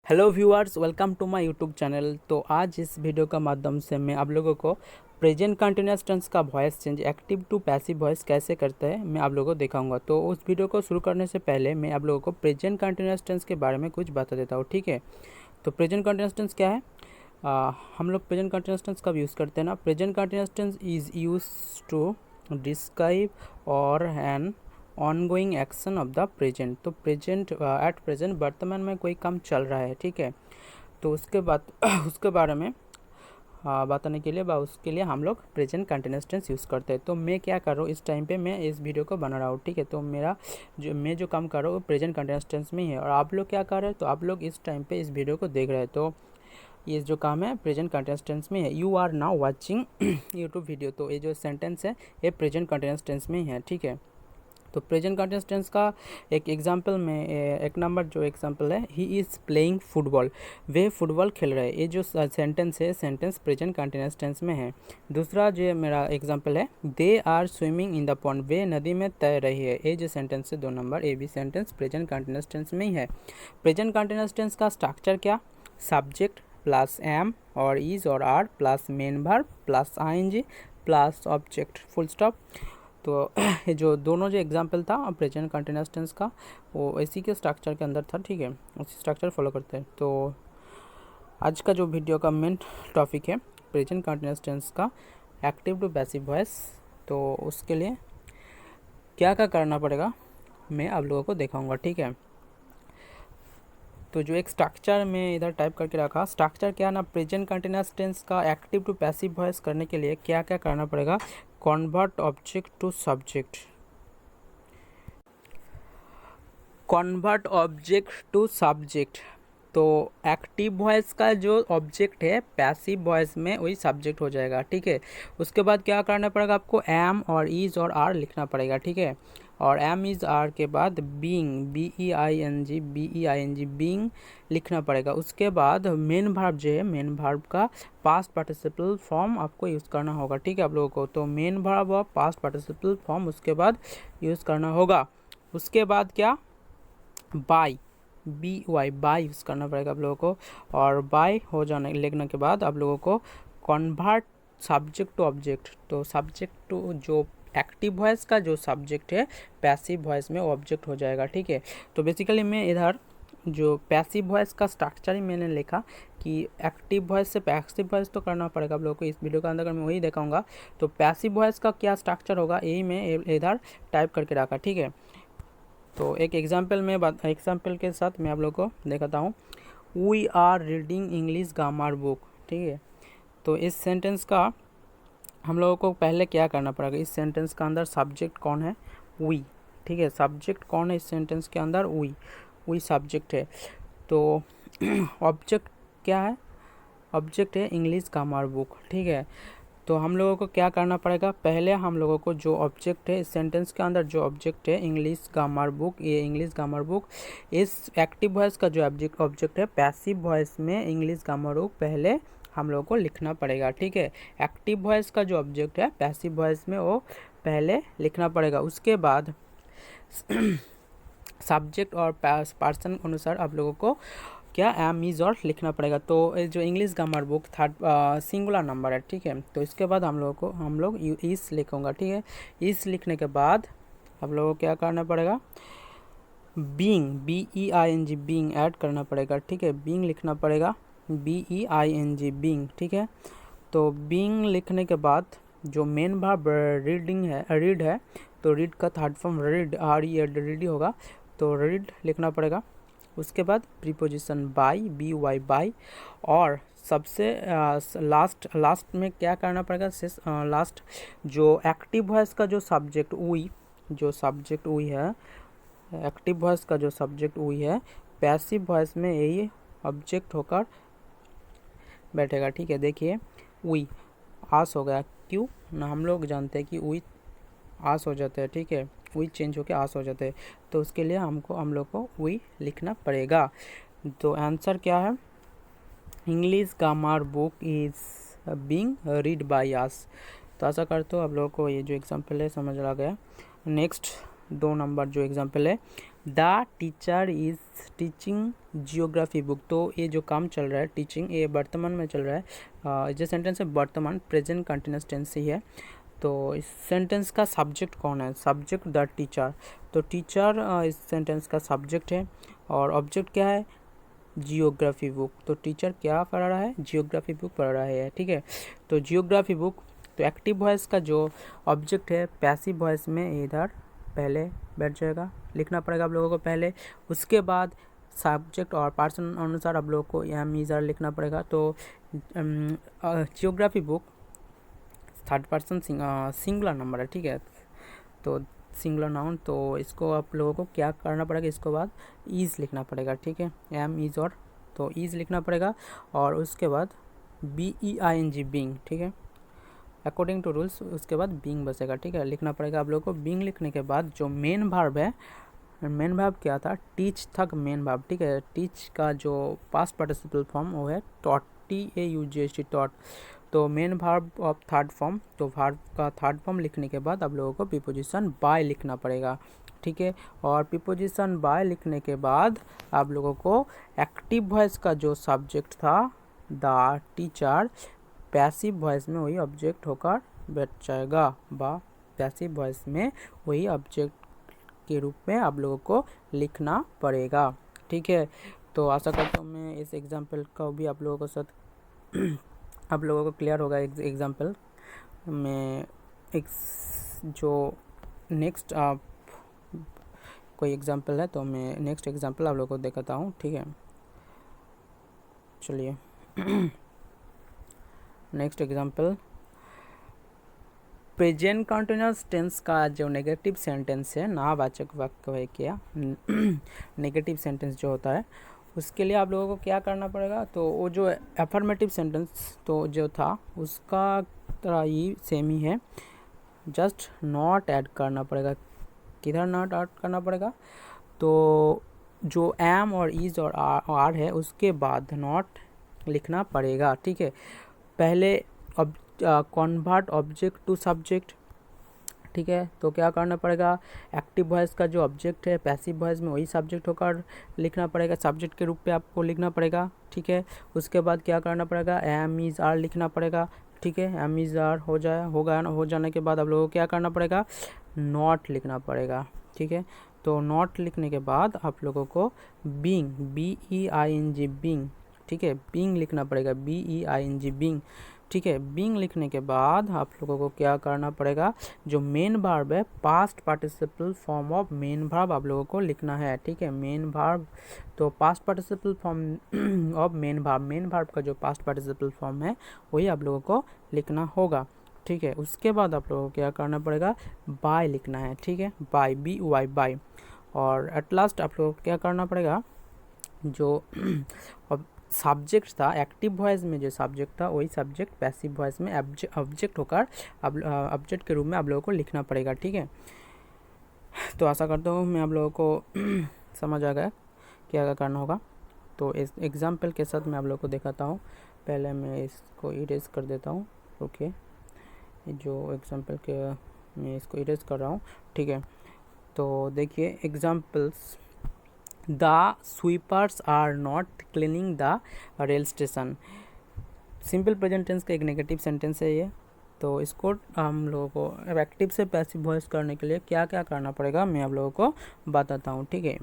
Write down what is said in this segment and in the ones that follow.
Hello viewers, welcome to my YouTube channel. तो आज इस वीडियो का माध्यम से मैं आप लोगों को प्रेजेंट कंटिन्यूअस टेंस का voice change active to passive voice कैसे करते हैं मैं आप लोगों को दिखाऊंगा। तो उस वीडियो को शुरू करने से पहले मैं आप लोगों को प्रेजेंट कंटिन्यूअस टेंस के बारे में कुछ बता देता हूँ, ठीक है। तो प्रेजेंट कंटिन्यूअस टेंस क्या है? हम लोग प्रेजेंट कंटिन्यूअस टेंस कब यूज़ करते हैं ना, present continuous tense is use to describe और an ongoing action of the present. तो प्रेजेंट एट प्रेजेंट वर्तमान में कोई काम चल रहा है, ठीक है। तो उसके बाद उसके बारे में बताने के लिए उसके लिए हम लोग प्रेजेंट कंटिन्यूअस टेंस यूज़ करते हैं। तो मैं क्या कर रहा हूँ, इस टाइम पे मैं इस वीडियो को बना रहा हूँ, ठीक है। तो मैं जो काम कर रहा हूँ वो प्रेजेंट कंटिन्यूअस टेंस में ही है। और आप लोग क्या कर रहे हैं, तो आप लोग इस टाइम पे इस वीडियो को देख रहे हैं, तो ये जो काम है प्रेजेंट कंटिन्यूअस टेंस में है। You are now watching YouTube video. तो ये जो सेंटेंस है ये प्रेजेंट कंटिन्यूअस टेंस में ही है, ठीक है। तो प्रेजेंट कंटिन्यूअस टेंस का एक एग्जांपल में एक नंबर जो एग्जांपल है, he is playing football, way football खेल रहे हैं। ये जो सेंटेंस है सेंटेंस प्रेजेंट कंटिन्यूअस टेंस में है। दूसरा जो मेरा एग्जांपल है, they are swimming in the pond, वे नदी में तैर रही है। ये जो सेंटेंस है 2 नंबर, ये भी सेंटेंस प्रेजेंट कंटिन्यूअस टेंस में ही है। प्रेजेंट कंटिन्यूअस टेंस का स्ट्रक्चर क्या, सब्जेक्ट प्लस एम और इज और are plus main verb plus ING plus object, full stop. तो ये जो दोनों जो एग्जांपल था प्रेजेंट कंटिन्यूअस टेंस का, वो इसी के स्ट्रक्चर के अंदर था, ठीक है। उसी स्ट्रक्चर फॉलो करते हैं। तो आज का जो वीडियो का मेन टॉपिक है प्रेजेंट कंटिन्यूअस टेंस का एक्टिव टू पैसिव वॉइस। तो उसके लिए क्या क्या करना पड़ेगा मैं आप लोगों को दिखाऊंगा, ठीक है। तो जो एक स्ट्रक्चर में इधर टाइप करके रखा, स्ट्रक्चर क्या ना, प्रेजेंट कंटिन्यूअस टेंस का एक्टिव टू पैसिव वॉइस करने के लिए क्या क्या करना पड़ेगा, convert object to subject, convert object to subject. तो एक्टिव वॉइस का जो ऑब्जेक्ट है पैसिव वॉइस में वही सब्जेक्ट हो जाएगा, ठीक है। उसके बाद क्या करना पड़ेगा, आपको एम और इज और आर लिखना पड़ेगा, ठीक है। और एम इज आर के बाद बीइंग, BEING बीइंग लिखना पड़ेगा। उसके बाद मेन वर्ब जो है, मेन वर्ब का पास्ट पार्टिसिपल फॉर्म आपको यूज़ करना होगा, ठीक है आप लोगों को। तो मेन वर्ब और पास्ट पार्टिसिपल फॉर्म उसके बाद यूज़ करना होगा। उसके बाद क्या, बाई, BY बाई यूज़ करना पड़ेगा आप लोगों को। और बाई हो जाने लिखने के बाद आप लोगों को कन्वर्ट सब्जेक्ट टू ऑब्जेक्ट। तो सब्जेक्ट टू जो एक्टिव वॉइस का जो सब्जेक्ट है पैसिव वॉइस में ऑब्जेक्ट हो जाएगा, ठीक है। तो बेसिकली मैं इधर जो पैसिव वॉइस का स्ट्रक्चर ही मैंने लिखा कि एक्टिव वॉइस से पैसिव वॉइस तो करना पड़ेगा आप लोगों को। इस वीडियो के अंदर मैं वही दिखाऊंगा। तो पैसिव वॉइस का क्या स्ट्रक्चर होगा यही मैं इधर टाइप करके रखा, ठीक है। तो एक एग्जाम्पल के साथ मैं आप लोग को दिखाता हूँ। We are reading English grammar book, ठीक है। तो इस सेंटेंस का हम लोगों को पहले क्या करना पड़ेगा, इस सेंटेंस का अंदर सब्जेक्ट कौन है, वी, ठीक है। सब्जेक्ट कौन है इस सेंटेंस के अंदर, वी सब्जेक्ट है। तो ऑब्जेक्ट क्या है, ऑब्जेक्ट है इंग्लिश ग्रामर बुक, ठीक है। तो हम लोगों को क्या करना पड़ेगा, पहले हम लोगों को जो ऑब्जेक्ट है इस सेंटेंस के अंदर जो ऑब्जेक्ट है इंग्लिश ग्रामर बुक, ये इंग्लिश ग्रामर बुक, इस एक्टिव वॉइस का जो ऑब्जेक्ट है पैसिव वॉइस में इंग्लिश ग्रामर बुक पहले हम लोगों को लिखना पड़ेगा, ठीक है। एक्टिव वॉइस का जो ऑब्जेक्ट है पैसिव वॉइस में वो पहले लिखना पड़ेगा। उसके बाद सब्जेक्ट और पर्सन अनुसार आप लोगों को क्या एम इज और लिखना पड़ेगा। तो जो English grammar book third singular number है, ठीक है। तो इसके बाद हम लोग इस लिखूंगा, ठीक है। इस लिखने के बाद आप लोगों को क्या करना पड़ेगा, बीइंग, BEING बीइंग ऐड करना पड़ेगा, ठीक है। बीइंग लिखना पड़ेगा, BEING बीइंग, ठीक है। तो बीइंग लिखने के बाद जो मेन वर्ब रीड है, तो रीड का थर्ड फॉर्म रीड, RED होगा, तो रीड लिखना पड़ेगा। उसके बाद प्रीपोजिशन बाई, BY बाई। और सबसे लास्ट में क्या करना पड़ेगा, लास्ट जो एक्टिव वॉइस का जो सब्जेक्ट वी है, एक्टिव वॉइस का जो सब्जेक्ट वी है पैसिव वॉइस में यही ऑब्जेक्ट होकर बैठेगा, ठीक है। देखिए वी आस हो गया, क्यों ना, हम लोग जानते हैं कि वी आस हो जाते हैं, ठीक है। वी चेंज होकर आस हो जाते हैं, तो उसके लिए हम लोग को वी लिखना पड़ेगा। तो आंसर क्या है, English grammar book is being read by us. तो ऐसा करते हो आप लोगों को ये जो एग्जांपल है समझ आ गया। नेक्स्ट 2 नंबर जो एग्जांपल है, the teacher is teaching geography book. तो ये जो काम चल रहा है टीचिंग, ये वर्तमान में चल रहा है। जो सेंटेंस है वर्तमान प्रेजेंट कंटिन्यूअस टेंस ही है। तो इस सेंटेंस का सब्जेक्ट कौन है? Subject the teacher. तो टीचर इस सेंटेंस का सब्जेक्ट है और ऑब्जेक्ट क्या है? Geography book. तो टीचर क्या पढ़ रहा है? जियोग्राफी बुक पढ़ रहा है, ठीक है। तो जियोग्राफी बुक। तो एक्टिव वॉइस का जो ऑब्जेक्ट है पैसिव वॉइस में इधर पहले बैठ जाएगा, लिखना पड़ेगा आप लोगों को पहले। उसके बाद सब्जेक्ट और पर्सन अनुसार आप लोगों को एम इज आर लिखना पड़ेगा। तो geography book third person singular number है, ठीक है। तो सिंगुलर नाउन, तो इसको आप लोगों को क्या करना पड़ेगा? इसके बाद इज़ लिखना पड़ेगा, ठीक है। एम इज़ और तो इज़ लिखना पड़ेगा और उसके बाद BEING बीइंग, ठीक है। अकॉर्डिंग टू रूल्स उसके बाद बीइंग बचेगा, ठीक है, लिखना पड़ेगा आप लोगों को। बीइंग लिखने के बाद जो मेन वर्ब है, मेन वर्ब क्या था? टीच था मेन वर्ब, ठीक है। टीच का जो पास्ट पार्टिसिपल फॉर्म वो है टॉट, TAUGHT टॉट। तो main verb of third form, तो वर्ब का थर्ड फॉर्म लिखने के बाद आप लोगों को प्रीपोजिशन बाय लिखना पड़ेगा, ठीक है। और प्रीपोजिशन बाय लिखने के बाद आप लोगों को एक्टिव वॉइस का जो सब्जेक्ट था द टीचर, पैसिव वॉइस में वही ऑब्जेक्ट होकर बैठ जाएगा, बा पैसिव वॉइस में वही ऑब्जेक्ट के रूप में आप लोगों को लिखना पड़ेगा, ठीक है। तो आशा करता हूँ मैं इस एग्जाम्पल का भी आप लोगों के साथ आप लोगों को क्लियर होगा। एग्जाम्पल में एक जो नेक्स्ट आप कोई एग्जाम्पल है तो मैं नेक्स्ट एग्जाम्पल आप लोगों को दिखाता हूँ, ठीक है। चलिए next example, present continuous tense का जो नेगेटिव सेंटेंस है, नावाचक वाक्य है क्या नेगेटिव सेंटेंस जो होता है, उसके लिए आप लोगों को क्या करना पड़ेगा? तो वो जो एफर्मेटिव सेंटेंस तो जो था उसका तरह ही सेम ही है, जस्ट नॉट ऐड करना पड़ेगा। किधर नॉट ऐड करना पड़ेगा? तो जो एम और इज और आर है उसके बाद नॉट लिखना पड़ेगा, ठीक है। पहले कन्वर्ट ऑब्जेक्ट टू सब्जेक्ट, ठीक है। तो क्या करना पड़ेगा? एक्टिव वॉइस का जो ऑब्जेक्ट है पैसिव वॉइस में वही सब्जेक्ट होकर लिखना पड़ेगा, सब्जेक्ट के रूप पे आपको लिखना पड़ेगा, ठीक है। उसके बाद क्या करना पड़ेगा? एम इज़ आर लिखना पड़ेगा, ठीक है। एम इज़ आर हो जाने के बाद आप लोगों को क्या करना पड़ेगा? नॉट लिखना पड़ेगा, ठीक है। तो नॉट लिखने के बाद आप लोगों को बीइंग, BEING बीइंग, ठीक है, बीइंग लिखना पड़ेगा, BEING बीइंग, ठीक है। बीइंग लिखने के बाद आप लोगों को क्या करना पड़ेगा? जो मेन वर्ब है past participle form of main verb आप लोगों को लिखना है, ठीक है। मेन वर्ब, तो past participle form of main verb का जो पास्ट पार्टिसिपल फॉर्म है वही आप लोगों को लिखना होगा, ठीक है। उसके बाद आप लोगों को क्या करना पड़ेगा? बाय लिखना है, ठीक है, बाय, BY बाय। और एट लास्ट आप लोगों को क्या करना पड़ेगा? जो सब्जेक्ट था एक्टिव वॉइस में, जो सब्जेक्ट था वही सब्जेक्ट पैसिव वॉइस में ऑब्जेक्ट होकर ऑब्जेक्ट के रूप में आप लोगों को लिखना पड़ेगा, ठीक है। तो आशा करता हूँ मैं आप लोगों को समझ आ गया क्या करना होगा। तो इस एग्जाम्पल के साथ मैं आप लोगों को दिखाता हूँ। पहले मैं इसको इरेज कर देता हूँ, ओके। जो एग्जाम्पल के मैं इसको इरेज कर रहा हूँ, ठीक है। तो देखिए examples, the sweepers are not cleaning the rail station. Simple present tense का एक नेगेटिव सेंटेंस है ये। तो इसको हम लोगों को एक्टिव से पैसिव वॉइस करने के लिए क्या क्या करना पड़ेगा मैं आप लोगों को बताता हूँ, ठीक है।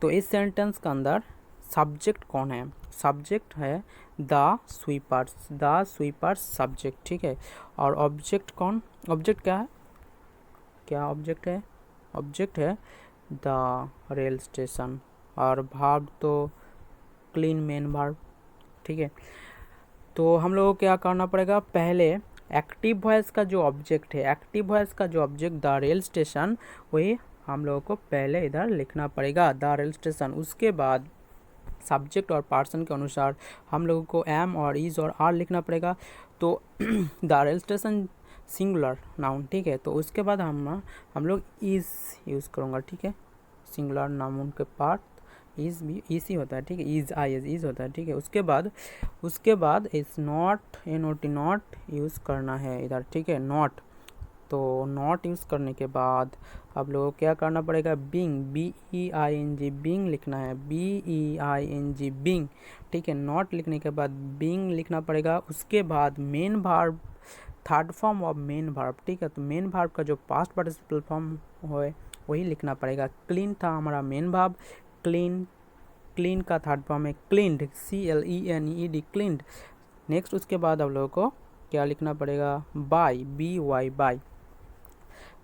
तो इस सेंटेंस के अंदर सब्जेक्ट कौन है? सब्जेक्ट है द स्वीपर्स सब्जेक्ट, ठीक है। और ऑब्जेक्ट कौन? ऑब्जेक्ट क्या है? क्या ऑब्जेक्ट है? ऑब्जेक्ट है द रेल स्टेशन। और वर्ब तो क्लीन मेन वर्ब, ठीक है। तो हम लोगों को क्या करना पड़ेगा? पहले एक्टिव वॉइस का जो ऑब्जेक्ट है, एक्टिव वॉइस का जो ऑब्जेक्ट द रेल स्टेशन, वही हम लोगों को पहले इधर लिखना पड़ेगा, द रेल स्टेशन। उसके बाद सब्जेक्ट और पर्सन के अनुसार हम लोगों को एम और इज और आर लिखना पड़ेगा। तो the rail station singular noun, ठीक है। तो उसके बाद हम लोग इज यूज़ करूँगा, ठीक है। सिंगुलर नाउन के पार्ट इज भी इसी होता है, ठीक है। इज होता है, ठीक है। उसके बाद इस नॉट NOT नॉट यूज़ करना है इधर, ठीक है। नॉट तो नॉट यूज़ करने के बाद आप लोगों को क्या करना पड़ेगा, बिंग, BEING, बिंग लिखना है, BEING, बिंग। ठीक है, नॉट लिखने के बाद बिंग लिखना पड़ेगा। उसके बाद main verb, third form of main verb. ठीक है, तो मेन वर्ब का जो पास्ट पार्टिसिपल फॉर्म है वही लिखना पड़ेगा। क्लीन था हमारा मेन वर्ब, क्लीन, क्लीन का थर्ड फॉर्म है क्लीन्ड, CLENED, क्लीन्ड। नेक्स्ट उसके बाद आप लोगों को क्या लिखना पड़ेगा, by, BY, by.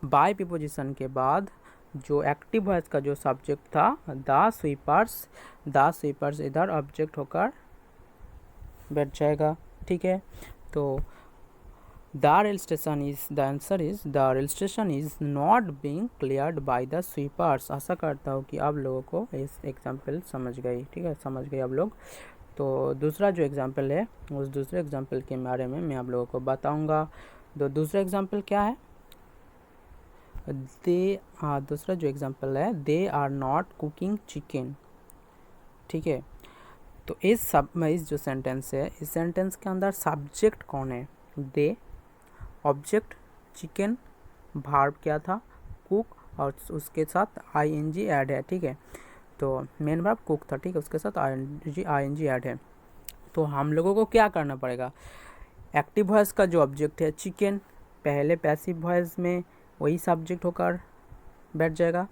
By preposition के बाद जो एक्टिव वॉइस का जो सब्जेक्ट था द स्वीपर्स, द स्वीपर्स इधर ऑब्जेक्ट होकर बैठ जाएगा। ठीक है, तो the rail station is, the answer is the rail station is not being cleared by the sweepers. आशा करता हूँ कि आप लोगों को इस एग्जाम्पल समझ गई। ठीक है, समझ गए आप लोग। तो दूसरा जो एग्जाम्पल है उस दूसरे एग्जाम्पल के बारे में मैं आप लोगों को बताऊंगा। तो दूसरा एग्जाम्पल क्या है, दूसरा जो एग्जाम्पल है, they are not cooking chicken. ठीक है, तो इस जो सेंटेंस है, इस सेंटेंस के अंदर सब्जेक्ट कौन है, दे, ऑब्जेक्ट चिकन, वर्ब क्या था, कुक, और उसके साथ ING ऐड है। ठीक है, तो मेन वर्ब कुक था। ठीक है, उसके साथ ING ऐड है। तो हम लोगों को क्या करना पड़ेगा, एक्टिव वॉइस का जो ऑब्जेक्ट है चिकन, पहले पैसिव वॉइस में वही सब्जेक्ट होकर बैठ जाएगा,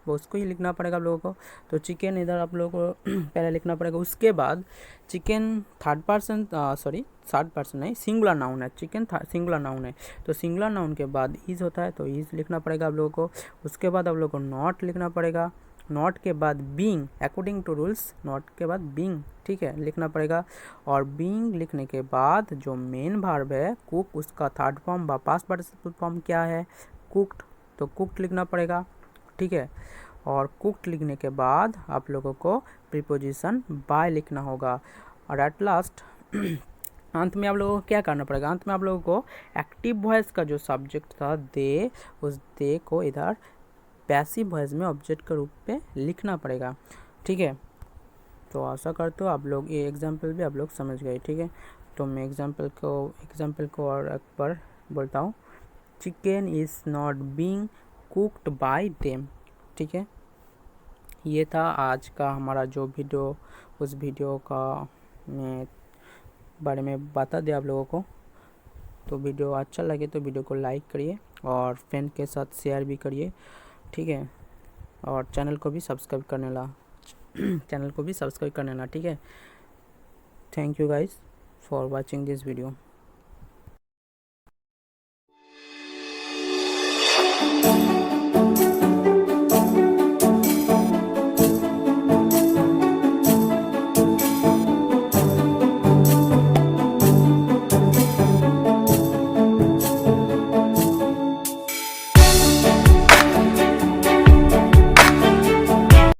वो उसको ही लिखना पड़ेगा आप लोगों को। तो चिकन इधर आप लोगों को पहले लिखना पड़ेगा। उसके बाद chicken third person, third person नहीं, सिंगुलर नाउन है, चिकन सिंगुलर नाउन है। तो सिंगुलर नाउन के बाद इज होता है, तो इज लिखना पड़ेगा आप लोगों को। उसके बाद आप लोगों को नॉट लिखना पड़ेगा। नॉट के बाद being, according to rules not के बाद बीइंग, ठीक है, लिखना पड़ेगा। और बीइंग लिखने के बाद जो मेन वर्ब है कुक, उसका थर्ड फॉर्म व पास्ट पार्टिसिपल फॉर्म क्या है, कुक्ड, तो कुक्ड लिखना पड़ेगा। ठीक है, और कुक्ड लिखने के बाद आप लोगों को प्रीपोजिशन बाय लिखना होगा। और एट लास्ट अंत में आप लोगों को क्या करना पड़ेगा, अंत में आप लोगों को एक्टिव वॉइस का जो सब्जेक्ट था दे, उस दे को इधर पैसिव वॉइस में ऑब्जेक्ट के रूप में लिखना पड़ेगा। ठीक है, तो आशा करते हो आप लोग ये एग्जाम्पल भी आप लोग समझ गए। ठीक है, तो मैं एग्जाम्पल को और एक बार बोलता हूँ, chicken is not being cooked bye them. ठीक है, ये था आज का हमारा जो वीडियो, उस वीडियो का मैं बारे में बता दिया आप लोगों को। तो वीडियो अच्छा लगे तो वीडियो को लाइक करिए और फ्रेंड के साथ शेयर भी करिए। ठीक है, और चैनल को भी सब्सक्राइब करने ला। ठीक है, thank you guys for watching this video.